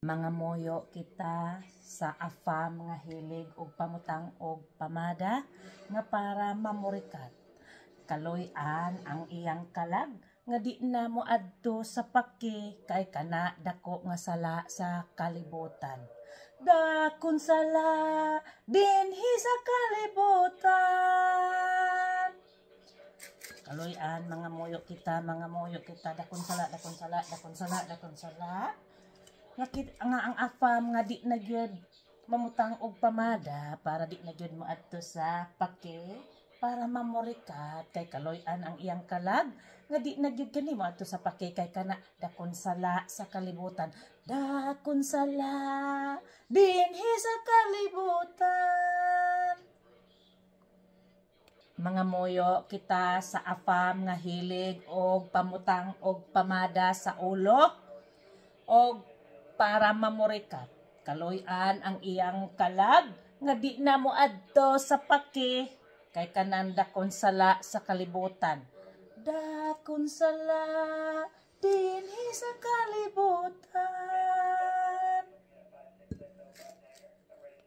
Mga moyo kita sa afam nga hilig og pamutang og pamada nga para mamurikat. Kaloy-an ang iyang kalag nga di na moadto sa paki kay kana dako nga sala sa kalibutan. Dakon sala dinhi sa kalibutan. Kaloy-an mga moyo kita dakon sala dakon sala dakon sala dakon sala. Nga ang afam nga di na gyud mamutang og pamada para di na gyud moadto sa pake para mamurikat kay kaloy-an ang iyang kalag nga di na gyud kani moadto sa pake kay kana dakon sala sa kalibutan. Dakon sala dinhi sa kalibutan. Mga moyo kita sa afam nga hilig og pamutang og pamada sa ulo og para mamurikat. Kaloy-an ang iyang kalag nga di na moadto sa paki kay kanan dakon sala sa kalibutan. Dakon sala dinhi sa kalibutan.